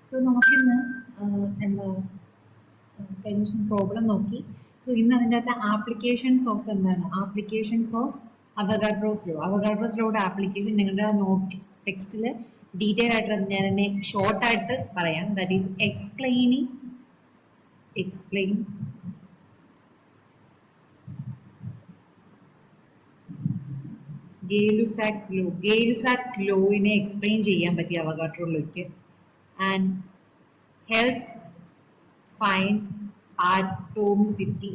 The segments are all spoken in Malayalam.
സോ നമുക്കിന്ന് എന്താ കഴിഞ്ഞ ദിവസം പ്രോബ്ലം നോക്കി. സോ ഇന്ന് അതിൻ്റെ അകത്ത് applications of Avogadro's law. Avogadro's ലോയുടെ ആപ്ലിക്കേഷൻ നിങ്ങളുടെ നോട്ട് ടെക്സ്റ്റിൽ ഡീറ്റെയിൽ ആയിട്ട് ഞാൻ എന്നെ ഷോർട്ടായിട്ട് പറയാം. ദാറ്റ് ഈസ് എക്സ്പ്ലെയിൻ ഗേ-ലുസാക്ക് ലോയിനെ എക്സ്പ്ലെയിൻ ചെയ്യാൻ പറ്റിയ അവഗാഡ്രോ ലോയ്ക്ക് and helps find atomicity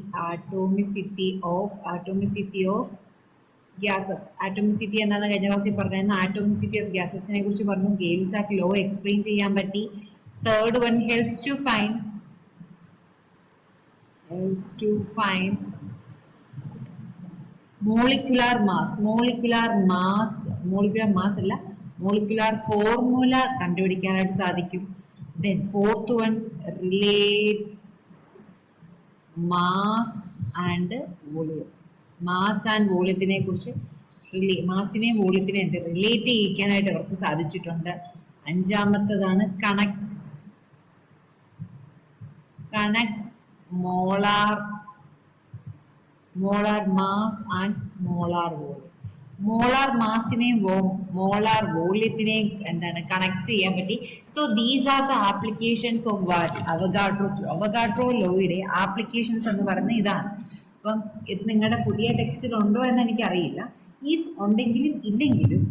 of gases. Atomicity എന്നാണ് കഴിഞ്ഞ ക്ലാസ്സിൽ പറഞ്ഞായിരുന്നു. Atomicity of gasesനെ കുറിച്ച് പറഞ്ഞു. ഗേ-ലുസാക്ക് ലോ എക്സ്പ്ലെയിൻ ചെയ്യാൻ പറ്റി. Third one helps to find molecular mass അല്ല, molecular formula കണ്ടുപിടിക്കാനായിട്ട് സാധിക്കും. Then fourth one relates mass and volume. Mass and വോളിയത്തിനെ കുറിച്ച് മാസിനെയും വോളിയത്തിനെയും റിലേറ്റ് ചെയ്യിക്കാനായിട്ട് അവർക്ക് സാധിച്ചിട്ടുണ്ട്. അഞ്ചാമത്തതാണ് connects molar mass and molar volume. Molar മാസിനെയും മോളാർ വോളിയത്തിനെയും കണക്ട് ചെയ്യാൻ പറ്റി. So these are the applications of what Avogadro's law. Avogadro ലോയുടെ ആപ്ലിക്കേഷൻസ് എന്ന് പറയുന്നത് ഇതാണ്. അപ്പം ഇത് നിങ്ങളുടെ പുതിയ ടെക്സ്റ്റിൽ ഉണ്ടോ എന്ന് എനിക്കറിയില്ല. ഇഫ് ഉണ്ടെങ്കിലും ഇല്ലെങ്കിലും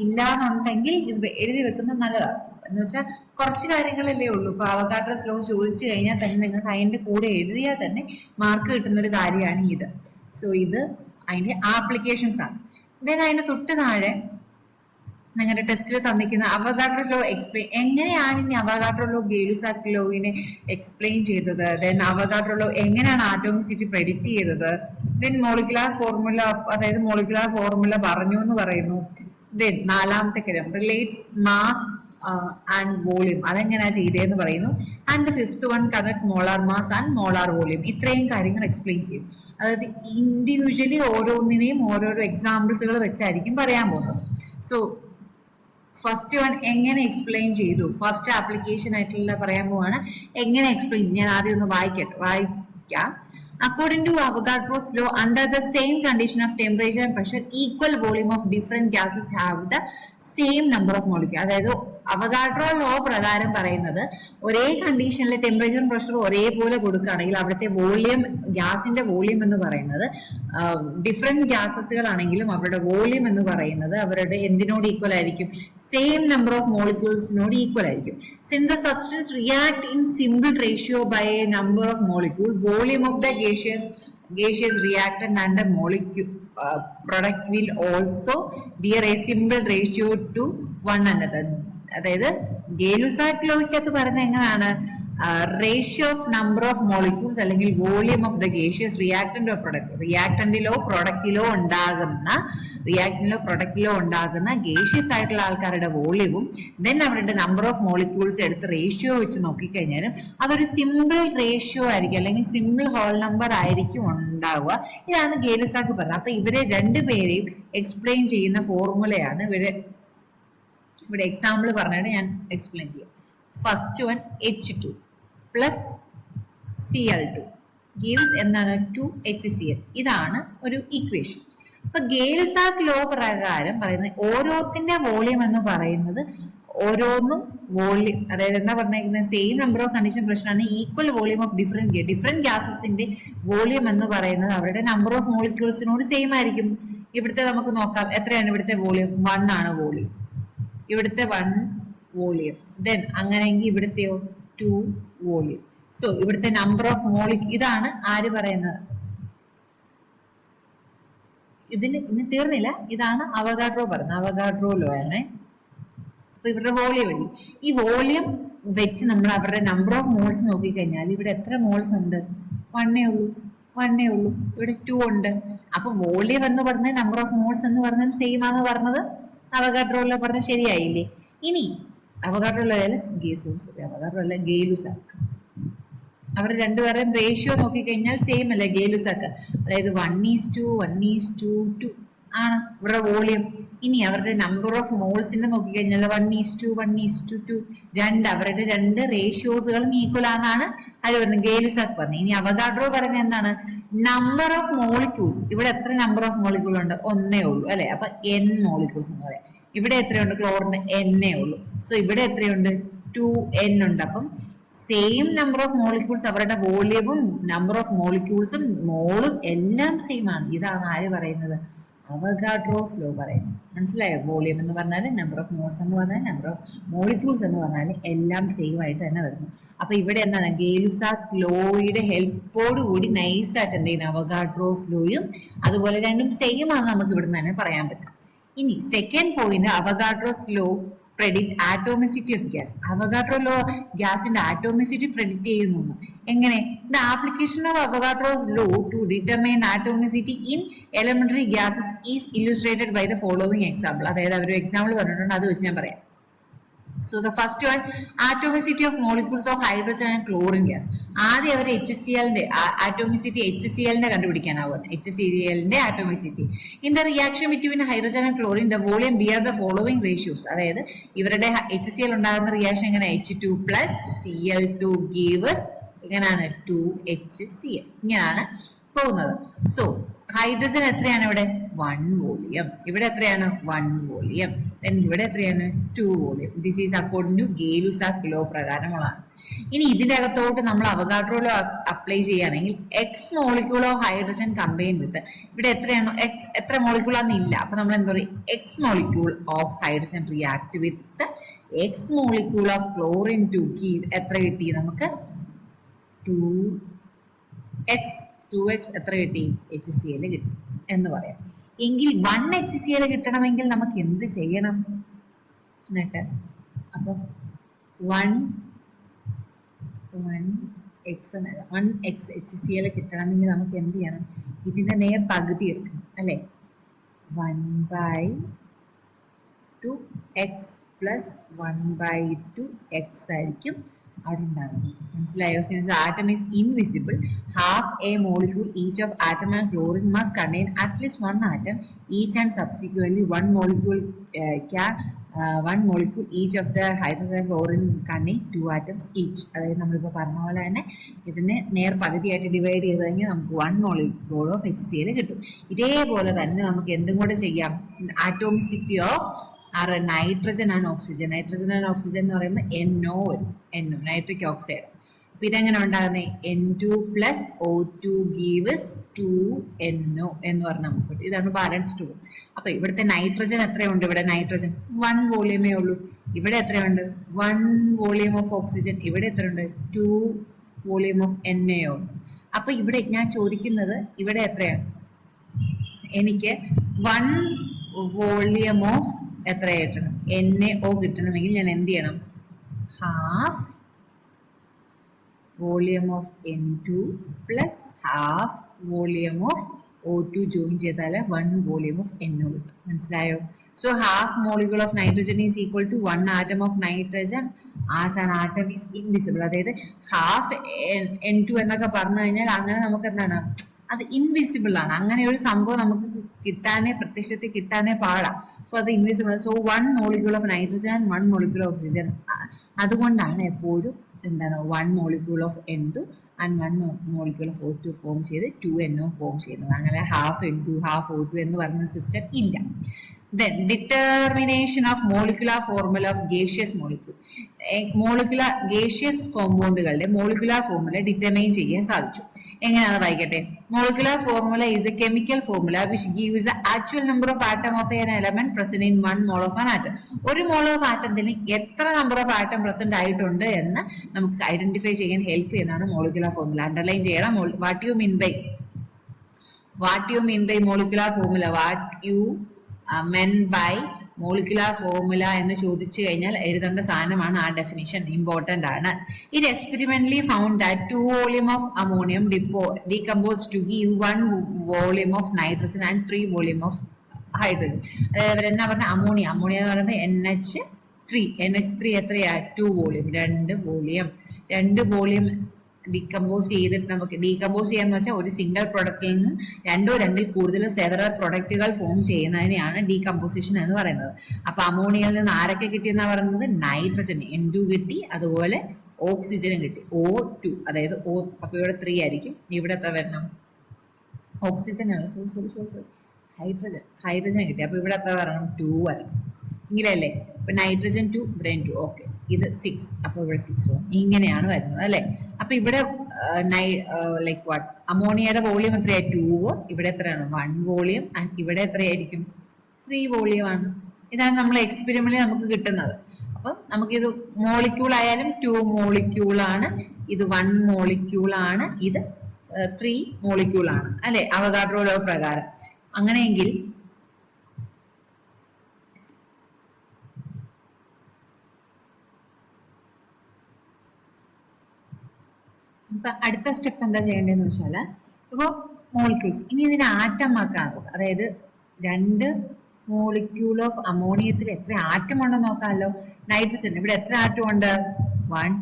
ഇല്ലാന്നുണ്ടെങ്കിൽ ഇത് എഴുതി വെക്കുന്നത് നല്ലതാണ്. എന്ന് വെച്ചാൽ കുറച്ച് കാര്യങ്ങളല്ലേ ഉള്ളൂ. ഇപ്പൊ അവഗാഡ്രോസ് ലോ ചോദിച്ചു കഴിഞ്ഞാൽ തന്നെ നിങ്ങൾക്ക് അതിൻ്റെ കൂടെ എഴുതിയാൽ തന്നെ മാർക്ക് കിട്ടുന്ന ഒരു കാര്യമാണ് ഇത്. സോ ഇത് അതിന്റെ ആപ്ലിക്കേഷൻസ് ആണ്. ദെൻ അതിന്റെ തൊട്ട് താഴെ നിങ്ങളുടെ ടെസ്റ്റിൽ തന്നിരിക്കുന്ന അവഗാഡ്രോ ലോ എക്സ്പ്ലെയിൻ എങ്ങനെയാണ് ഇനി അവഗാഡ്രോ ലോ ഗേ-ലുസാക്ക് ലോയിനെ എക്സ്പ്ലെയിൻ ചെയ്തത്. ദെൻ അവഗാഡ്രോ ലോ എങ്ങനെയാണ് ആറ്റോമിസിറ്റി പ്രെഡിക്റ്റ് ചെയ്തത്. ദെൻ മോളിക്കുലാർ ഫോർമുല പറഞ്ഞു എന്ന് പറയുന്നു. ദെൻ നാലാമത്തെ കാര്യം റിലേറ്റ്സ് മാസ് ആൻഡ് വോളിയം, അതെങ്ങനെയാ ചെയ്തതെന്ന് പറയുന്നു. And fifth one connect molar mass and molar volume. ഇത്രയും കാര്യങ്ങൾ എക്സ്പ്ലെയിൻ ചെയ്യും. അതായത് ഇൻഡിവിജ്വലി ഓരോന്നിനെയും ഓരോരോ എക്സാമ്പിൾസുകൾ വെച്ചായിരിക്കും പറയാൻ പോകുന്നത്. സോ ഫസ്റ്റ് വൺ എങ്ങനെ എക്സ്പ്ലെയിൻ ചെയ്തു, ഫസ്റ്റ് ആപ്ലിക്കേഷൻ ആയിട്ടുള്ള പറയാൻ പോവാണ്. എങ്ങനെ എക്സ്പ്ലെയിൻ ചെയ്യും ഞാൻ ആദ്യം ഒന്ന് വായിക്കാം. According to Avogadro's law, under the same condition of temperature and pressure, equal volume of different gases have the same number of molecules. അതായത് അവഗാഡ്രോ ലോ പ്രകാരം പറയുന്നത് ഒരേ കണ്ടീഷനിലെ ടെമ്പറേച്ചറും പ്രഷറും ഒരേപോലെ കൊടുക്കുകയാണെങ്കിൽ അവിടുത്തെ വോളിയം, ഗ്യാസിന്റെ വോളിയം എന്ന് പറയുന്നത് ഡിഫറെന്റ് ഗ്യാസസുകളാണെങ്കിലും അവരുടെ വോളിയം എന്ന് പറയുന്നത് അവരുടെ എന്തിനോട് ഈക്വൽ ആയിരിക്കും, സെയിം നമ്പർ ഓഫ് മോളിക്യൂൾസിനോട് ഈക്വൽ ആയിരിക്കും. Since the substance react in simple ratio by a number of molecules, volume of the gaseous reactant and the molecule product will also bear a simple ratio to one another. അതായത് ഗേ-ലുസാക്ക് ലോയ്ക്കകത്ത് പറയുന്നത് എങ്ങനെയാണ്, ratio of number of molecules അല്ലെങ്കിൽ വോളിയം ഓഫ് ദ ഗേഷ്യസ് റിയാക്ടന്റോ റിയാക്ടന്റിലോ പ്രൊഡക്റ്റിലോ ഉണ്ടാകുന്ന ഗേഷ്യസ് ആയിട്ടുള്ള ആൾക്കാരുടെ വോളിയവും ദെൻ അവരുടെ നമ്പർ ഓഫ് മോളിക്യൂൾസ് എടുത്ത് റേഷ്യോ വെച്ച് നോക്കിക്കഴിഞ്ഞാലും അതൊരു സിമ്പിൾ റേഷ്യോ ആയിരിക്കും അല്ലെങ്കിൽ സിമ്പിൾ ഹോൾ നമ്പർ ആയിരിക്കും ഉണ്ടാവുക. ഇതാണ് ഗേ-ലുസാക്ക് പറഞ്ഞത്. അപ്പൊ ഇവരെ രണ്ടുപേരെയും എക്സ്പ്ലെയിൻ ചെയ്യുന്ന ഫോർമുലയാണ് ഇവിടെ എക്സാമ്പിൾ പറഞ്ഞിട്ട് ഞാൻ എക്സ്പ്ലെയിൻ ചെയ്യാം. First one H2 plus Cl2 gives എന്താണ് 2HCl. ഇതാണ് ഒരു ഇക്വേഷൻ. അപ്പൊ ഗേ-ലുസാക്ക് ലോ പ്രകാരം പറയുന്നത് ഓരോത്തിന്റെ വോളിയം എന്ന് പറയുന്നത് ഓരോന്നും വോളിയം, അതായത് എന്താ പറഞ്ഞിരിക്കുന്നത്, സെയിം നമ്പർ ഓഫ് കണ്ടീഷൻ പ്രഷറാണ് ഈക്വൽ വോളിയം ഓഫ് ഡിഫറെന്റ് ഗ്യാസസിന്റെ വോളിയം എന്ന് പറയുന്നത് അവരുടെ നമ്പർ ഓഫ് മോളിക്യൂൾസിനോട് സെയിം ആയിരിക്കും. ഇവിടുത്തെ നമുക്ക് നോക്കാം എത്രയാണ് ഇവിടുത്തെ വോളിയം, 1 ആണ് വോളിയം. ഇവിടുത്തെ 1 വോളിയം. ദെൻ അങ്ങനെയെങ്കിൽ ഇവിടുത്തെയോ 2 വോളിയം. സോ ഇവിടുത്തെ നമ്പർ ഓഫ് ഇതാണ് ആര് പറയുന്നത്, ഇന്ന് തീർന്നില്ല. ഇതാണ് അവഗാഡ്രോ പറയുന്നത്, അവഗാഡ്രോ ലോ ആണ്. അപ്പൊ ഇവരുടെ വോളിയം വേണ്ടി ഈ വോളിയം വെച്ച് നമ്മൾ അവരുടെ നമ്പർ ഓഫ് മോൾസ് നോക്കിക്കഴിഞ്ഞാൽ ഇവിടെ എത്ര മോൾസ് ഉണ്ട്, 1 ഉള്ളൂ. ഇവിടെ 2 ഉണ്ട്. അപ്പൊ വോളിയം എന്ന് പറഞ്ഞ നമ്പർ ഓഫ് മോൾസ് എന്ന് പറഞ്ഞാൽ സെയിം ആണെന്ന് പറഞ്ഞത് അവഗാഡ്രോ ലോ പറഞ്ഞ ശരിയായില്ലേ. ഇനി അവഗാഡ്രോ ലോ അല്ല ഗേ-ലുസാക്ക്, അവർ രണ്ടുപേരും റേഷ്യോ നോക്കിക്കഴിഞ്ഞാൽ സെയിം അല്ലേ ഗേ-ലുസാക്ക്. അതായത് 1:2 ആണ് ഇവരുടെ വോളിയം. ഇനി അവരുടെ നമ്പർ ഓഫ് മോൾസിന്റെ നോക്കിക്കഴിഞ്ഞാൽ 1:1:2 അവരുടെ രണ്ട് റേഷ്യോസുകളും ഈക്വൽ ആണെന്നാണ് ആര് പറഞ്ഞത്? ഗേ-ലുസാക്ക് പറഞ്ഞു. ഇനി അവഗാഡ്രോ പറയുന്നത് എന്താണ്? Number of molecules. ഇവിടെ എത്ര നമ്പർ ഓഫ് മോളിക്യൂൾ ഉണ്ട്? ഒന്നേ ഉള്ളൂ അല്ലെ. അപ്പൊ n മോളിക്യൂൾസ് എന്ന് പറയാം. ഇവിടെ എത്രയുണ്ട്? ക്ലോറിന് എന്നേ ഉള്ളൂ. സോ ഇവിടെ എത്രയുണ്ട്? 2n ഉണ്ട്. അപ്പം സെയിം നമ്പർ ഓഫ് മോളിക്യൂൾസ്, അവരുടെ വോളിയവും നമ്പർ ഓഫ് മോളിക്യൂൾസും മോളും എല്ലാം സെയിം ആണ്. ഇതാണ് ആര് പറയുന്നത്? അവഗാഡ്രോസ് ലോ പറയുന്നത്. മനസ്സിലായോ? വോളിയം എന്ന് പറഞ്ഞാൽ, നമ്പർ ഓഫ് മോൾസ് എന്ന് പറഞ്ഞാൽ, നമ്പർ ഓഫ് മോളിക്യൂൾസ് എന്ന് പറഞ്ഞാൽ എല്ലാം സെയിം ആയിട്ട് തന്നെ വരുന്നു. അപ്പൊ ഇവിടെ എന്താണ്? ഗേ-ലുസാക്ക് ലോയുടെ ഹെൽപ്പോട് കൂടി നൈസായിട്ട് എന്ത് ചെയ്യുന്നത്? അവഗാഡ്രോസ് ലോയും അതുപോലെ രണ്ടും സെയിം ആണ് നമുക്ക് ഇവിടുന്ന് തന്നെ പറയാൻ പറ്റും. ഇനി second point, Avogadro's law predict atomicity of gas. Avogadro law ഗ്യാസിന്റെ atomicity predict ചെയ്യുന്നു. എങ്ങനെ? The application of Avogadro's law to determine atomicity in elementary gases is illustrated by the following example. അതായത് അവർ എക്സാമ്പിൾ പറഞ്ഞിട്ടുണ്ട്, അത് വെച്ച് ഞാൻ പറയാം. So the first one, atomicity of molecules of hydrogen and chlorine gas. ആദ്യം അവർ HCl-ന്റെ atomicity HCl-ന്റെ കണ്ടുപിടിക്കാനാവും. HCl-ന്റെ atomicity. In the reaction between hydrogen and chlorine, the volume bear the following ratios. അതായത് ഇവരുടെ HCl ഉണ്ടാകുന്ന റിയാക്ഷൻ എങ്ങനെ? H2 plus Cl2 gives ഇങ്ങനെയാണ് 2HCl. ഇങ്ങനെയാണ് പോകുന്നത്. സോ ഹൈഡ്രജൻ എത്രയാണ്? ഇവിടെ 1 വോളിയം. ഇവിടെ എത്രയാണ്? 1 വോളിയം. ഇവിടെ എത്രയാണ്? 2 volume. This is according to Gay Lussac law പ്രകാരമുള്ളതാണ്. ഇനി ഇതിന്റെ അകത്തോട്ട് നമ്മൾ അവഗാഡ്രോ ലോ അപ്ലൈ ചെയ്യുകയാണെങ്കിൽ X molecule of hydrogen combine with, ഇവിടെ എത്രയാണ്? എത്ര മോളിക്യൂൾ ആണെന്നില്ല. അപ്പൊ നമ്മൾ എന്താ പറയുക? X molecule of hydrogen react with X molecule of chlorine to give എത്ര കിട്ടി നമുക്ക്? 2x എത്ര കിട്ടി? HCl കിട്ടി എന്ന് പറയാം. എങ്കിൽ 1 HCl കിട്ടണമെങ്കിൽ നമുക്ക് എന്ത് ചെയ്യണം? എന്നിട്ട് അപ്പൊ 1x HCl കിട്ടണമെങ്കിൽ നമുക്ക് എന്ത് ചെയ്യണം? ഇതിന്റെ നേർ പകുതി എടുക്കണം അല്ലെ. 1/2 x plus 1/2 x ആയിരിക്കും അവിടെ ഉണ്ടാകുന്നത്. മനസ്സിലായോ? Since the atom is invisible, half a molecule each of atom and chlorine must contain at least one atom each, and subsequently one molecule each of the hydrogen and chlorine contain 2 atoms each. അതായത് നമ്മളിപ്പോൾ പറഞ്ഞ പോലെ തന്നെ ഇതിനെ നേർ പകുതിയായിട്ട് ഡിവൈഡ് ചെയ്ത് കഴിഞ്ഞാൽ നമുക്ക് 1 molecule of HCl കിട്ടും. ഇതേപോലെ തന്നെ നമുക്ക് എന്തും കൂടെ ചെയ്യാം? Atomicity of nitrogen and oxygen. Nitrogen and oxygen എന്ന് പറയുമ്പോൾ NO നൈട്രിക് ഓക്സൈഡ്. അപ്പൊ ഇതെങ്ങനെ ഉണ്ടാകുന്നത്? N2 plus O2 gives 2NO എന്ന് പറഞ്ഞാൽ നമുക്ക് ഇതാണ് ബാലൻസ് 2. അപ്പൊ ഇവിടുത്തെ നൈട്രജൻ എത്രയുണ്ട്? ഇവിടെ നൈട്രജൻ 1 വോളിയമേ ഉള്ളൂ. ഇവിടെ എത്രയുണ്ട്? 1 വോളിയം ഓഫ് ഓക്സിജൻ. ഇവിടെ എത്രയുണ്ട്? 2 വോളിയം ഓഫ് NaO. അപ്പൊ ഇവിടെ ഞാൻ ചോദിക്കുന്നത് ഇവിടെ എത്രയാണ്? എനിക്ക് 1 വോളിയം ഓഫ് എത്ര കിട്ടണം? NaO കിട്ടണമെങ്കിൽ ഞാൻ എന്ത് ചെയ്യണം? Half volume of N2 plus half volume of O2 join ചെയ്താൽ 1 വോളിയം ഓഫ് NO കിട്ടും. മനസ്സിലായോ? So half molecule of nitrogen is equal to 1 atom of nitrogen as an atom is invisible. അതായത് ഹാഫ് N2 എന്നൊക്കെ പറഞ്ഞു കഴിഞ്ഞാൽ അങ്ങനെ നമുക്ക് എന്താണ്? അത് ഇൻവിസിബിൾ ആണ്. അങ്ങനെ ഒരു സംഭവം നമുക്ക് പ്രത്യക്ഷത്തിൽ കിട്ടാനേ പാടാം. സോ അത് invisible. So 1 molecule of nitrogen and 1 molecule of oxygen. അതുകൊണ്ടാണ് എപ്പോഴും എന്താണ് 1 molecule of N2 and 1 molecule of O2 form ചെയ്ത് 2NO ഫോം ചെയ്യുന്നത്. അങ്ങനെ ഹാഫ് N2 ഹാഫ് O2 എന്ന് പറയുന്ന സിസ്റ്റം ഇല്ല. Then determination of molecular formula of gaseous molecule. gaseous കോമ്പൗണ്ടുകളുടെ മോളിക്കുലാർ ഫോർമുല ഡിറ്റർമൈൻ ചെയ്യാൻ സാധിച്ചു. എങ്ങനെയാണെന്ന് വായിക്കട്ടെ. Molecular formula is a chemical formula which gives the actual number of atom of an element present in 1 mole of an atom. ഒരു മോൾ ഓഫ് ആറ്റത്തിന് എത്ര നമ്പർ ഓഫ് ആറ്റം പ്രസന്റ് ആയിട്ടുണ്ട് എന്ന് നമുക്ക് ഐഡന്റിഫൈ ചെയ്യാൻ ഹെൽപ്പ് ചെയ്യുന്നതാണ് മോളിക്കുലാർ ഫോർമുല. അണ്ടർലൈൻ ചെയ്യണം. What you mean by molecular formula? What you mean by molecular formula എന്ന് ചോദിച്ചു കഴിഞ്ഞാൽ എഴുതേണ്ട സാധനമാണ് ആ ഡെഫിനിഷൻ. ഇമ്പോർട്ടന്റ് ആണ്. ഇത് experimentally found that 2 volume of ammonium decompose to give 1 volume of nitrogen and 3 volume of hydrogen. അതായത് അവരെന്നാ പറഞ്ഞ അമോണിയ എന്ന് പറയുമ്പോൾ NH3 എത്രയാ? 2 വോളിയം. 2 വോളിയം ഡീകമ്പോസ് ചെയ്തിട്ട് നമുക്ക് ഡീകമ്പോസ് ചെയ്യാന്ന് വെച്ചാൽ ഒരു സിംഗിൾ പ്രൊഡക്റ്റിൽ നിന്ന് രണ്ടോ രണ്ടിൽ കൂടുതൽ സെവറൽ പ്രൊഡക്റ്റുകൾ ഫോം ചെയ്യുന്നതിനെയാണ് ഡീകമ്പോസിഷൻ എന്ന് പറയുന്നത്. അപ്പൊ അമോണിയയിൽ നിന്ന് ആരൊക്കെ കിട്ടിയെന്നാ പറയുന്നത്? നൈട്രജൻ N2 കിട്ടി, അതുപോലെ ഓക്സിജനും കിട്ടി O2, അതായത് O. അപ്പൊ ഇവിടെ 3 ആയിരിക്കും. ഇവിടെ എത്ര വരണം? ഓക്സിജൻ ആണ്, സോറി ഹൈഡ്രജൻ കിട്ടി. അപ്പൊ ഇവിടെ എത്ര വരണം? 2 വരണം. ഇങ്ങനെയല്ലേ? ഇപ്പൊ നൈട്രജൻ 2, ഇവിടെ 2. ഓക്കെ, ഇത് 6, അപ്പൊ ഇവിടെ 6 വരും. ഇങ്ങനെയാണ് വരുന്നത് അല്ലെ? അപ്പൊ ഇവിടെ ലൈക്ക് വാട്ട്, അമോണിയയുടെ വോളിയം എത്രയാണ്? 2. ഇവിടെ എത്രയാണ്? 1 വോളിയം. ആൻഡ് ഇവിടെ എത്രയായിരിക്കും? 3 വോളിയം ആണ്. ഇതാണ് നമ്മൾ എക്സ്പെരിമെന്റിൽ നമുക്ക് കിട്ടുന്നത്. അപ്പൊ നമുക്കിത് മോളിക്യൂൾ ആയാലും 2 മോളിക്യൂൾ ആണ്, ഇത് 1 മോളിക്യൂൾ ആണ്, ഇത് 3 മോളിക്യൂൾ ആണ് അല്ലെ, അവഗാഡ്രോ ലോ പ്രകാരം. അങ്ങനെയെങ്കിൽ ഇപ്പൊ അടുത്ത സ്റ്റെപ്പ് എന്താ ചെയ്യേണ്ടതെന്ന് വെച്ചാല്, ഇപ്പൊ മോളിക്യൂൾസ്, ഇനി ഇതിനെ ആറ്റം ആക്കാറുള്ളൂ. അതായത് 2 മോളിക്യൂൾ ഓഫ് അമോണിയത്തിൽ എത്ര ആറ്റം ഉണ്ടെന്ന് നോക്കാമല്ലോ. നൈട്രജൻ ഇവിടെ എത്ര ആറ്റം ഉണ്ട്? 1,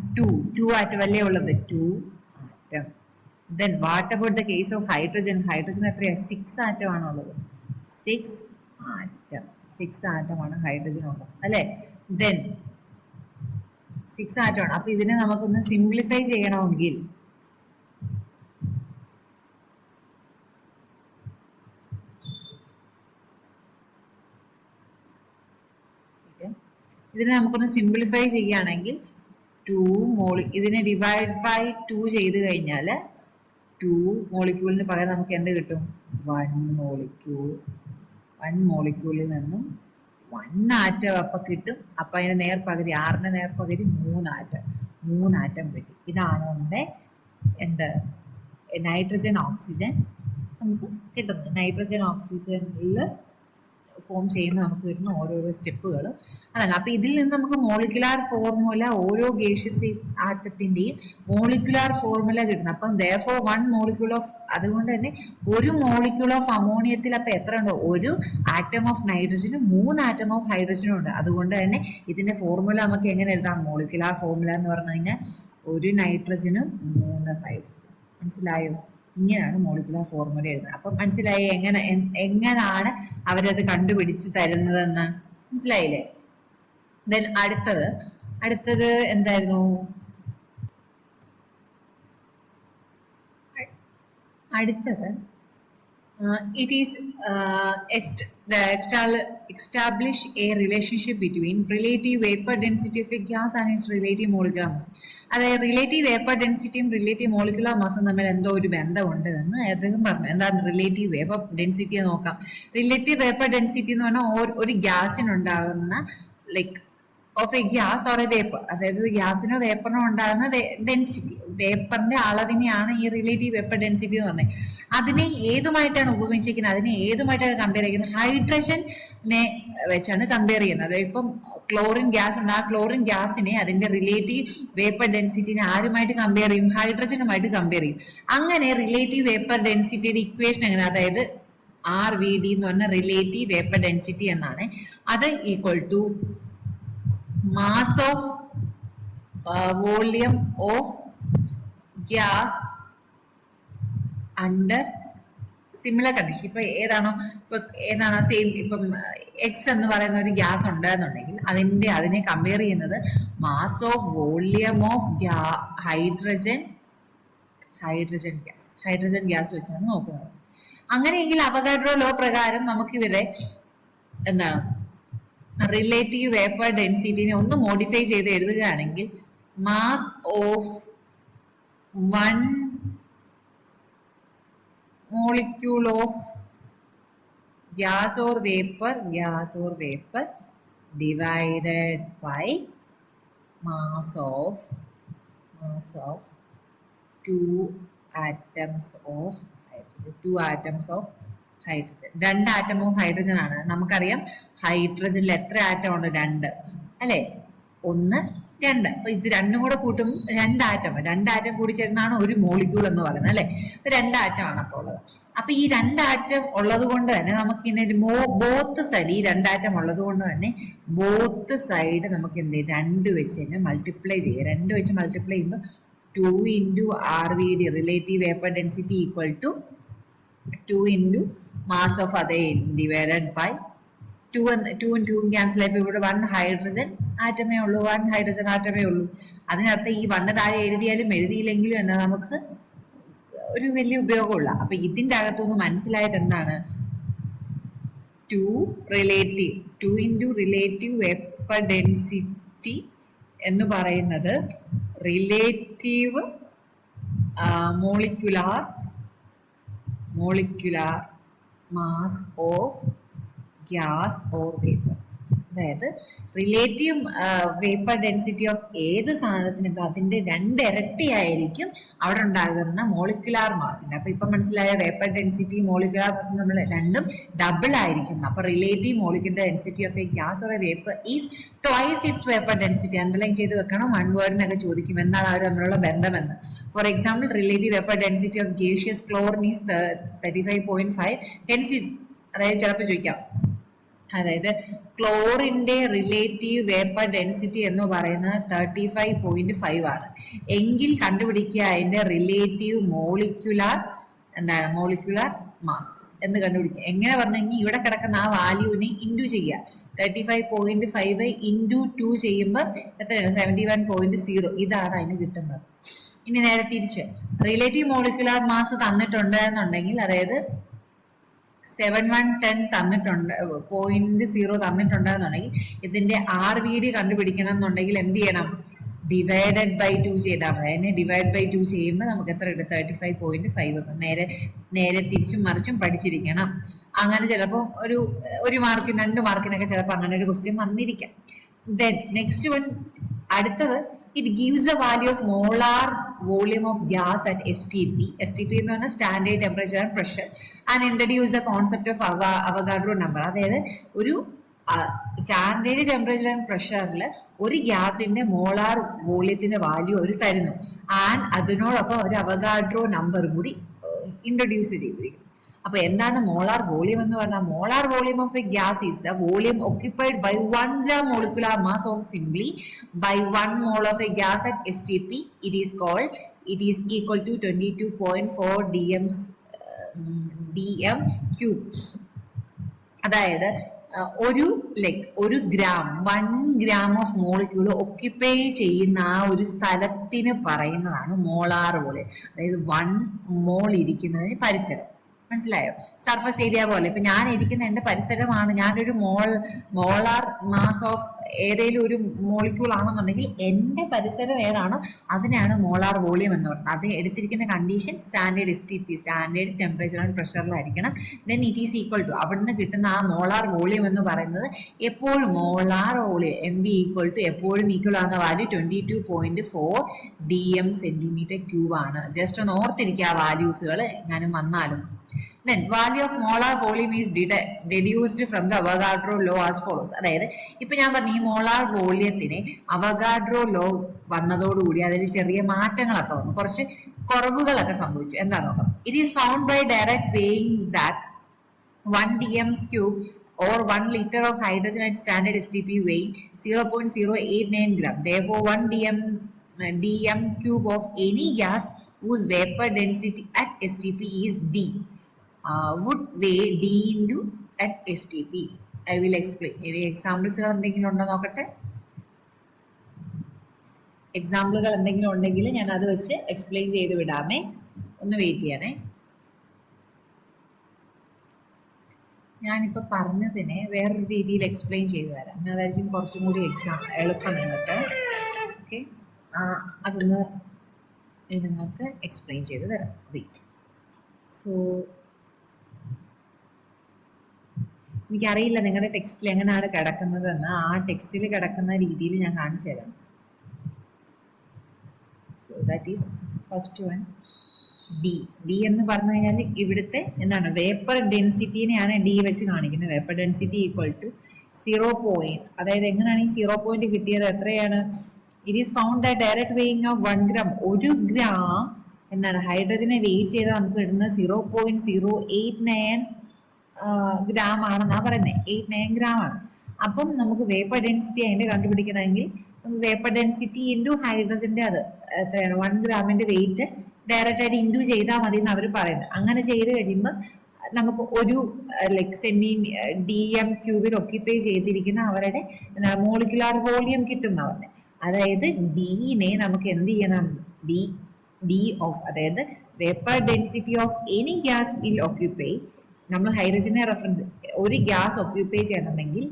2 ആറ്റം അല്ലേ ഉള്ളത്? 2 atom. Then what about the case of hydrogen? Hydrogen എത്രയാ? 6 ആറ്റം ആണുള്ളത്. 6 ആറ്റമാണ് ഹൈഡ്രജൻ ഉള്ളത് അല്ലെ? Then 6 ആറ്റമാണ്. അപ്പൊ ഇതിനെ നമുക്കൊന്ന് സിംപ്ലിഫൈ ചെയ്യണമെങ്കിൽ ചെയ്യുകയാണെങ്കിൽ 2 ഇതിനെ ഡിവൈഡ് ബൈ 2 ചെയ്ത് കഴിഞ്ഞാൽ 2 മോളിക്യൂളിന് പകരം നമുക്ക് എന്ത് കിട്ടും? 1 മോളിക്യൂളിൽ നിന്നും 1 ആറ്റം അപ്പൊ കിട്ടും. അപ്പൊ അതിന്റെ നേർപകുതി, 6ന്റെ നേർപകുതി 3 ആറ്റം കിട്ടി. ഇതാണ് നമ്മുടെ എന്ത് നൈട്രജൻ ഓക്സിജൻ നമുക്ക് കിട്ടുന്നത്. നൈട്രജൻ ഓക്സിജനിൽ ഫോം ചെയ്യുന്ന നമുക്ക് കിട്ടുന്ന ഓരോരോ സ്റ്റെപ്പുകൾ അതാണ്. അപ്പൊ ഇതിൽ നിന്ന് നമുക്ക് മോളിക്കുലാർ ഫോർമുല, ഓരോ ഗേഷ്യസ് ആറ്റത്തിന്റെയും മോളിക്കുലാർ ഫോർമുല കിട്ടുന്നത്. അപ്പം therefore 1 മോളിക്യൂൾ ഓഫ്, അതുകൊണ്ട് തന്നെ ഒരു മോളിക്യൂൾ ഓഫ് അമോണിയത്തിൽ അപ്പൊ എത്ര ഉണ്ട്? ഒരു ആറ്റം ഓഫ് നൈട്രജനും 3 ആറ്റം ഓഫ് ഹൈഡ്രജനും ഉണ്ട്. അതുകൊണ്ട് തന്നെ ഇതിന്റെ ഫോർമുല നമുക്ക് എങ്ങനെ എഴുതാം? മോളിക്കുലാർ ഫോർമുല എന്ന് പറഞ്ഞു കഴിഞ്ഞാൽ ഒരു നൈട്രജനും 3 ഹൈഡ്രജൻ. മനസ്സിലായോ? ഇങ്ങനെയാണ് മോളിക്കുലാർ ഫോർമുല എഴുതുന്നത്. അപ്പൊ മനസ്സിലായി എങ്ങനെയാണ് അവരത് കണ്ടുപിടിച്ച് തരുന്നതെന്ന്? മനസ്സിലായില്ലേ? ദെൻ അടുത്തത് എന്തായിരുന്നു? അടുത്തത് it is establish a relationship between relative vapor density of a gas and its relative molecular mass. അതായത് റിലേറ്റീവ് വേപ്പർ ഡെൻസിറ്റിയും റിലേറ്റീവ് മോളിക്കുലർ മാസും തമ്മിൽ എന്തോ ഒരു ബന്ധമുണ്ട് എന്ന് അദ്ദേഹം പറഞ്ഞു. എന്താണ് റിലേറ്റീവ് വേപ്പർ ഡെൻസിറ്റി നോക്കാം. റിലേറ്റീവ് വേപ്പർ ഡെൻസിറ്റി എന്ന് പറഞ്ഞാൽ ഒരു ഗ്യാസിനുണ്ടാകുന്ന like of a gas or a vapour, അതായത് ഗ്യാസിനോ വേപ്പറിനോ ഉണ്ടാകുന്ന ഡെൻസിറ്റി, വേപ്പറിന്റെ അളവിനെയാണ് ഈ റിലേറ്റീവ് വേപ്പർ ഡെൻസിറ്റി എന്ന് പറഞ്ഞത്. അതിനെ ഏതുമായിട്ടാണ് ഉപമിച്ചിരിക്കുന്നത്? അതിനെ ഏതുമായിട്ടാണ് കമ്പയർ ചെയ്യുന്നത്? ഹൈഡ്രജനെ വെച്ചാണ് കമ്പയർ ചെയ്യുന്നത്. അതായത് ഇപ്പം ക്ലോറിൻ ഗ്യാസ് ഉണ്ട്, ആ ക്ലോറിൻ ഗ്യാസിനെ അതിന്റെ റിലേറ്റീവ് വേപ്പർ ഡെൻസിറ്റിനെ ആരുമായിട്ട് കമ്പയർ ചെയ്യും? ഹൈഡ്രജനുമായിട്ട് കമ്പയർ ചെയ്യും. അങ്ങനെ റിലേറ്റീവ് വേപ്പർ ഡെൻസിറ്റിയുടെ ഇക്വേഷൻ എങ്ങനെ? അതായത് RVD എന്ന് പറഞ്ഞ റിലേറ്റീവ് വേപ്പർ ഡെൻസിറ്റി എന്നാണ്. അത് equal to mass of volume of gas under similar condition. ഇപ്പൊ ഏതാണോ സെയിം, ഇപ്പം എക്സ് എന്ന് പറയുന്ന ഒരു ഗ്യാസ് ഉണ്ടെന്നുണ്ടെങ്കിൽ അതിനെ കമ്പയർ ചെയ്യുന്നത് mass of volume of hydrogen gas വെച്ചാണ് നോക്കുന്നത്. അങ്ങനെയെങ്കിൽ അവഗാഡ്രോ ലോ പ്രകാരം നമുക്ക് ഇവരെ എന്താണ് റിലേറ്റീവ് വേപ്പർ ഡെൻസിറ്റിനെ ഒന്ന് മോഡിഫൈ ചെയ്ത് എഴുതുകയാണെങ്കിൽ mass of 1 molecule of gas or vapour divided by mass of 2 atoms of hydrogen. 2 atom of hydrogen ആണ്. നമുക്കറിയാം ഹൈഡ്രജനിൽ എത്ര ആറ്റം ഉണ്ട്? 2 അല്ലെ? 1, 2. അപ്പൊ ഇത് രണ്ടും കൂടെ കൂട്ടും 2 ആറ്റം. 2 ആറ്റം കൂടി ചേർന്നാണ് ഒരു മോളിക്യൂൾ എന്ന് പറയുന്നത് അല്ലെ? 2 ആറ്റം ആണ് അപ്പോൾ ഉള്ളത്. അപ്പൊ ഈ 2 ആറ്റം ഉള്ളത് കൊണ്ട് തന്നെ നമുക്ക് ഇങ്ങനെ ബോത്ത് സൈഡ്, ഈ 2 ആറ്റം ഉള്ളത് കൊണ്ട് തന്നെ ബോത്ത് സൈഡ് നമുക്ക് എന്ത് ചെയ്യും? 2 വെച്ച് തന്നെ മൾട്ടിപ്ലൈ ചെയ്യാം. 2 വെച്ച് മൾട്ടിപ്ലൈ ചെയ്യുമ്പോൾ 2 into RVD, relative vapor density, equal to 2 into mass of other divided by 2 and 2 cancel ആയപ്പോൾ ഇവിടെ 1 ഹൈഡ്രജൻ ആറ്റമേ ഉള്ളൂ, 1 ഹൈഡ്രജൻ ആറ്റമേ ഉള്ളൂ. അതിനകത്ത് ഈ 1 താഴെ എഴുതിയാലും എഴുതിയില്ലെങ്കിലും എന്നാ നമുക്ക് ഒരു വലിയ ഉപയോഗമുള്ള. അപ്പൊ ഇതിന്റെ അകത്തുനിന്ന് മനസ്സിലായത് എന്താണ്? 2 into relative vapor density എന്ന് പറയുന്നത് relative molecular mass of gas or vapor. അതായത് റിലേറ്റീവ് വേപ്പർ ഡെൻസിറ്റി ഓഫ് ഏത് സാധനത്തിനുണ്ടോ അതിന്റെ 2 ഇരട്ടിയായിരിക്കും അവിടെ ഉണ്ടാകുന്ന മോളിക്കുലാർ മാസിന്റെ. അപ്പൊ ഇപ്പൊ മനസ്സിലായ വേപ്പർ ഡെൻസിറ്റി മോളിക്കുലാർ മാസ് നമ്മൾ രണ്ടും ഡബിൾ ആയിരിക്കും. അപ്പൊ relative molecular density of a gas or a vapour is twice its vapour density. Underline ചെയ്ത് വെക്കണം. 1 വേർഡിനൊക്കെ ചോദിക്കും എന്താണ് അവർ തമ്മിലുള്ള ബന്ധമെന്ന്. For example, relative vapour density of gaseous chlorine is 35.5. അതായത് ചിലപ്പോൾ ചോദിക്കാം, അതായത് ക്ലോറിന്റെ റിലേറ്റീവ് വേപ്പർ ഡെൻസിറ്റി എന്ന് പറയുന്നത് 35.5 ആണ് എങ്കിൽ കണ്ടുപിടിക്കുക അതിന്റെ റിലേറ്റീവ് മോളിക്കുലാർ മാസ് എന്ന് കണ്ടുപിടിക്കുക. എങ്ങനെ പറഞ്ഞെങ്കിൽ ഇവിടെ കിടക്കുന്ന ആ വാല്യൂവിനെ ഇൻറ്റു ചെയ്യുക. 35.5 ഇൻറ്റു 2 ചെയ്യുമ്പോൾ എത്രയാണ്? 71.0. ഇതാണ് അതിന് കിട്ടുന്നത്. ഇനി നേരെ തിരിച്ച് റിലേറ്റീവ് മോളിക്കുലാർ മാസ് തന്നിട്ടുണ്ട് എന്നുണ്ടെങ്കിൽ, അതായത് 7110 തന്നിട്ടുണ്ട്, 0.0 തന്നിട്ടുണ്ടെന്നുണ്ടെങ്കിൽ ഇതിന്റെ RVD കണ്ടുപിടിക്കണം എന്നുണ്ടെങ്കിൽ എന്ത് ചെയ്യണം? ഡിവൈഡഡ് ബൈ 2 ചെയ്താൽ മതി. അതിനെ ഡിവൈഡ് ബൈ 2 ചെയ്യുമ്പോൾ നമുക്ക് എത്ര കിട്ടും? 35.5. നേരെ തിരിച്ചും മറിച്ചും പഠിച്ചിരിക്കണം. അങ്ങനെ ചിലപ്പോൾ ഒരു മാർക്കിന് 2 മാർക്കിനൊക്കെ ചിലപ്പോൾ അങ്ങനെ ഒരു ക്വസ്റ്റ്യൻ വന്നിരിക്കാം. ദെൻ നെക്സ്റ്റ് വൺ, അടുത്തത്, it gives a value of molar volume of gas at STP. STP എന്ന് പറഞ്ഞാൽ standard temperature and pressure, and introduce the concept of Avogadro number. അതായത് ഒരു സ്റ്റാൻഡേർഡ് ടെമ്പറേച്ചർ ആൻഡ് പ്രഷറിൽ ഒരു ഗ്യാസിന്റെ മോളാർ വോള്യത്തിന്റെ വാല്യൂ അവർ തരുന്നു. ആൻഡ് അതിനോടൊപ്പം ഒരു അവഗാഡ്രോ നമ്പറും കൂടി ഇൻട്രൊഡ്യൂസ് ചെയ്തിരിക്കുന്നു. അപ്പൊ എന്താണ് മോളാർ വോളിയം എന്ന് പറഞ്ഞാൽ? Molar volume of a gas is the volume occupied by 1 gram molecular mass, or simply by 1 mole of a gas at STP. It is equal to 22.4 dm cube. അതായത് ഒരു gram 1 gram of molecule occupy ചെയ്യുന്ന ആ ഒരു സ്ഥലത്തിന് പറയുന്നതാണ് മോളാർ വോളിയം. അതായത് 1 മോൾ ഇരിക്കുന്നതിന് പരിസരം. മനസ്സിലായോ? സർഫസ് ഏരിയ പോലെ. ഇപ്പൊ ഞാൻ ഇരിക്കുന്ന എന്റെ പരിസരമാണ്, ഞാനൊരു മോളാർ മാസ് ഓഫ് ഏതെങ്കിലും ഒരു മോളിക്യൂൾ ആണെന്നുണ്ടെങ്കിൽ എന്റെ പരിസരം ഏതാണോ അതിനാണ് മോളാർ വോളിയം എന്ന് പറയുന്നത്. അത് എടുത്തിരിക്കുന്ന condition standard STP, standard temperature and പ്രഷറിലായിരിക്കണം. Then it is equal to, അവിടുന്ന് കിട്ടുന്ന ആ മോളാർ വോളിയം എന്ന് പറയുന്നത് എപ്പോഴും molar volume MV equal to എപ്പോഴും ഈക്വൽ ആകുന്ന വാല്യൂ 22.4 dm സെന്റിമീറ്റർ ക്യൂബ് ആണ്. ജസ്റ്റ് ഒന്ന് ഓർത്തിരിക്കുക ആ വാല്യൂസുകൾ എങ്ങാനും വന്നാലും. Then value of molar volume is deduced from the Avogadro law as follows. അതായത് ഇപ്പൊ ഞാൻ പറഞ്ഞു ഈ മോളാർ വോളിയത്തിന് അവഗാഡ്രോ ലോ വന്നതോടുകൂടി അതിൽ ചെറിയ മാറ്റങ്ങളൊക്കെ വന്നു, കുറച്ച് കുറവുകളൊക്കെ സംഭവിച്ചു. എന്താ നോക്കാം. It is found by direct weighing that 1 dm cube or 1 liter of hydrogen at standard STP weighing 0.089 gram. Therefore 1 dm cube of any gas whose vapor density at STP is D would weigh D into at STP. I will explain. ഇനി എക്സാമ്പിൾസുകൾ എന്തെങ്കിലും ഉണ്ടോ നോക്കട്ടെ. എക്സാമ്പിളുകൾ എന്തെങ്കിലും ഉണ്ടെങ്കിൽ ഞാൻ അത് വെച്ച് എക്സ്പ്ലെയിൻ ചെയ്ത് വിടാമേ. ഒന്ന് വെയിറ്റ് ചെയ്യണേ. ഞാനിപ്പോൾ പറഞ്ഞതിനെ വേറൊരു രീതിയിൽ എക്സ്പ്ലെയിൻ ചെയ്തു തരാം. അതായിരിക്കും കുറച്ചും കൂടി എളുപ്പം നിങ്ങൾക്ക്. ഓക്കെ, അതൊന്ന് നിങ്ങൾക്ക് എക്സ്പ്ലെയിൻ ചെയ്ത് തരാം. വെയിറ്റ്. സോ എനിക്കറിയില്ല നിങ്ങളുടെ ടെക്സ്റ്റിൽ എങ്ങനെയാണ് കിടക്കുന്നതെന്ന്. ആ ടെക്സ്റ്റിൽ കിടക്കുന്ന രീതിയിൽ ഞാൻ കാണിച്ചു തരാം. So that is first one. D എന്ന് പറഞ്ഞു കഴിഞ്ഞാൽ ഇവിടുത്തെ എന്താണ് വേപ്പർ ഡെൻസിറ്റിനെയാണ് ഡി വെച്ച് കാണിക്കുന്നത്. Vapour density equal to 0. അതായത് എങ്ങനെയാണ് ഈ 0 കിട്ടിയത്? എത്രയാണ്? It is found that direct weighing of 1 gram. 1 gram എന്താണ് ഹൈഡ്രജനെ വെയിറ്റ് ചെയ്താൽ നമുക്ക് ഇടുന്നത് 0.089 ഗ്രാം ആണെന്നാ പറയുന്നത്. 89 ഗ്രാം ആണ്. അപ്പം നമുക്ക് വേപ്പർ ഡെൻസിറ്റി അതിന്റെ കണ്ടുപിടിക്കണമെങ്കിൽ വേപ്പർ ഡെൻസിറ്റി ഇൻറ്റു ഹൈഡ്രജന്റെ അത് എത്രയാണ് 1 ഗ്രാമിന്റെ വെയിറ്റ് ഡയറക്റ്റ് ആയിട്ട് ഇൻറ്റു ചെയ്താൽ മതി എന്ന് അവർ പറയുന്നത്. അങ്ങനെ ചെയ്ത് കഴിയുമ്പോൾ നമുക്ക് ഒരു ലൈക് ഡി എം ക്യൂബിൽ ഒക്യുപ്പൈ ചെയ്തിരിക്കുന്ന അവരുടെ മോളിക്കുലാർ വോളിയം കിട്ടുന്നവരുടെ. അതായത് ഡിനെ നമുക്ക് എന്ത് ചെയ്യണം, ഡി ഓഫ്, അതായത് vapour density of any gas will occupy. നമ്മൾ ഹൈഡ്രജനെ റെഫറൻസ് ഒരു ഗ്യാസ് ഒക്യുപ്പൈ ചെയ്യണമെങ്കിൽ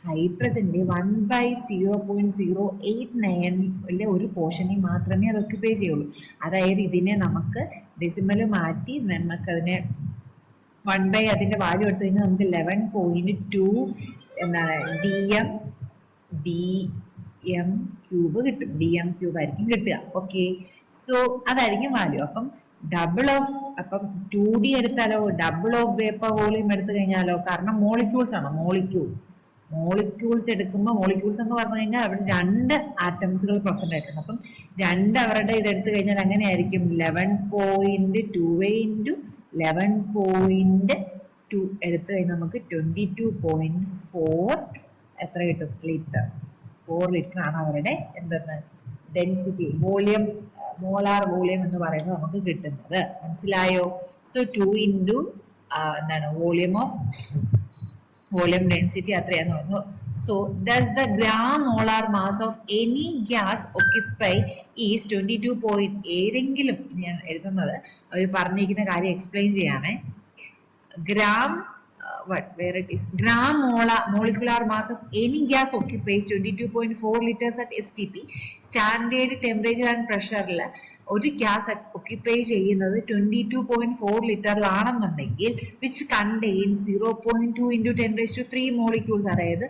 ഹൈഡ്രജന്റെ 1/0.089 ഒരു പോർഷനിൽ മാത്രമേ അത് ഒക്യുപ്പൈ ചെയ്യുള്ളൂ. അതായത് ഇതിനെ നമുക്ക് ഡെസിമൽ മാറ്റി നമുക്കതിനെ 1 അതിന്റെ വാല്യൂ എടുത്തു കഴിഞ്ഞാൽ നമുക്ക് 11.2 എന്താണ് ഡി എം ക്യൂബ് കിട്ടും. ഡി എം ക്യൂബ് ആയിരിക്കും കിട്ടുക. ഓക്കെ, സോ അതായിരിക്കും വാല്യൂ. അപ്പം ഡബിൾ ഓഫ്, അപ്പം 2D എടുത്താലോ ഡബിൾ ഓഫ് വേപ്പർ വോളിയം എടുത്തു കഴിഞ്ഞാലോ, കാരണം മോളിക്യൂൾസ് ആണ്. മോളിക്യൂൾസ് എടുക്കുമ്പോൾ മോളിക്യൂൾസ് എന്ന് പറഞ്ഞു കഴിഞ്ഞാൽ അവിടെ 2 ആറ്റംസുകൾ പ്രസന്റ് ആയിട്ടുണ്ട്. അപ്പം 2 അവരുടെ ഇതെടുത്തു കഴിഞ്ഞാൽ അങ്ങനെയായിരിക്കും 11.2 ഇൻറ്റു 11.2 എടുത്തു കഴിഞ്ഞാൽ നമുക്ക് 22.4 എത്ര കിട്ടും, ലിറ്റർ. 4 ലിറ്റർ ആണ് അവരുടെ എന്തെന്ന് ഡെൻസിറ്റി വോളിയം, മോളാർ വോളിയം എന്ന് പറയുന്നത് നമുക്ക് കിട്ടുന്നത്. മനസ്സിലായോ? സോ 2 ഇൻറ്റു എന്താണ് വോളിയം ഡെൻസിറ്റി അത്രയാന്ന് പറഞ്ഞു. So thus the gram molar mass of any gas occupy is 22. ഏതെങ്കിലും, ഞാൻ എഴുതുന്നത് അവർ പറഞ്ഞിരിക്കുന്ന കാര്യം എക്സ്പ്ലെയിൻ ചെയ്യാണേ. gram where it is gram molecular mass of any gas occupies 22.4 liters at STP. Standard temperature and pressure ഒരു ഗ്യാസ് ഒക്യുപ്പൈ ചെയ്യുന്നത് 22.4 ലിറ്ററിലാണെന്നുണ്ടെങ്കിൽ വിച്ച് കണ്ടെയ്ൻ 0.2 ഇൻറ്റു 10⁻³ മോളിക്യൂൾസ്. അതായത്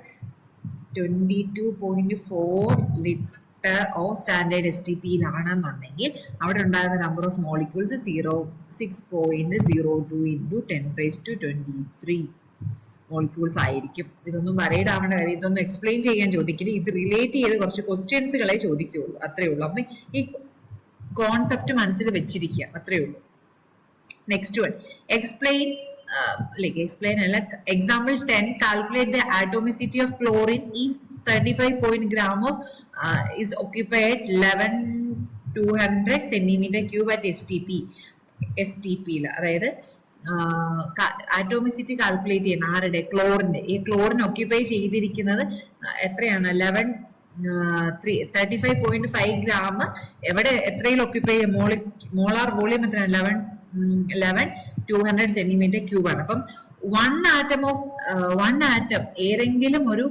22.4 ലിറ്റർ ഓഫ് സ്റ്റാൻഡേർഡ് STPയിലാണെന്നുണ്ടെങ്കിൽ അവിടെ ഉണ്ടാകുന്ന number of molecules 6.02 into 10⁻23 molecules ആയിരിക്കും. ഇതൊന്നും വറീഡ് ആവേണ്ട കാര്യം, ഇതൊന്നും എക്സ്പ്ലെയിൻ ചെയ്യാൻ ചോദിക്കില്ല. ഇത് റിലേറ്റ് ചെയ്ത് കുറച്ച് ക്വസ്റ്റ്യൻസുകളെ ചോദിക്കുകയുള്ളൂ, അത്രയേ ഉള്ളൂ. അപ്പം ഈ കോൺസെപ്റ്റ് മനസ്സിൽ വെച്ചിരിക്കുക, അത്രയേ ഉള്ളൂ. നെക്സ്റ്റ് വൺ, എക്സ്പ്ലെയിൻ അല്ല, example 10, calculate the atomicity of chlorine if 35 gram of is occupied 11,200 cm³ at STP. അതായത് ആറ്റോമിസിറ്റി കാൽക്കുലേറ്റ് ചെയ്യണം ആരുടെ, ക്ലോറിന്റെ. ഈ ക്ലോറിൻ ഒക്യുപ്പൈ ചെയ്തിരിക്കുന്നത് എത്രയാണ്, 35.5 gram. എവിടെ എത്രയിൽ ഒക്യുപ്പൈ ചെയ്യും, മോളാർ വോളിയം എത്രയാണ്, 11,200 cm³ ആണ്. അപ്പം വൺ ആറ്റം ഏതെങ്കിലും ഒരു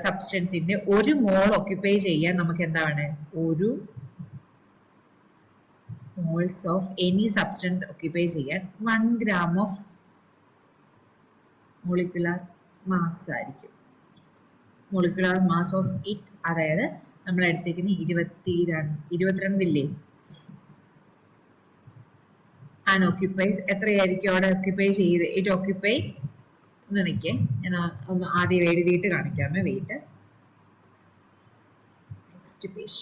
സബ്സ്റ്റൻസിന്റെ ഒരു മോൾ ഒക്യുപ്പൈ ചെയ്യാൻ നമുക്ക് എന്താണ്, ഒരു moles of any substance occupy ചെയ്യാൻ 1 gram ഓഫ് മോളിക്കുലാർ മാസ് ആയിരിക്കും. മോളിക്കുലാർ മാസ് ഓഫ് ഇറ്റ്, അതായത് നമ്മൾ എടുത്തേക്കുന്ന 22 ഇല്ലേ, ആൻഡ് ഒക്യുപ്പൈസ് എത്രയായിരിക്കും അവിടെ ഒക്യുപ്പൈ ചെയ്ത്, ഇറ്റ് ഒക്യുപ്പൈ ഒന്ന് നിൽക്കേ, ഞാൻ ഒന്ന് ആദ്യം എഴുതിയിട്ട് കാണിക്കാമേ. Wait, next page.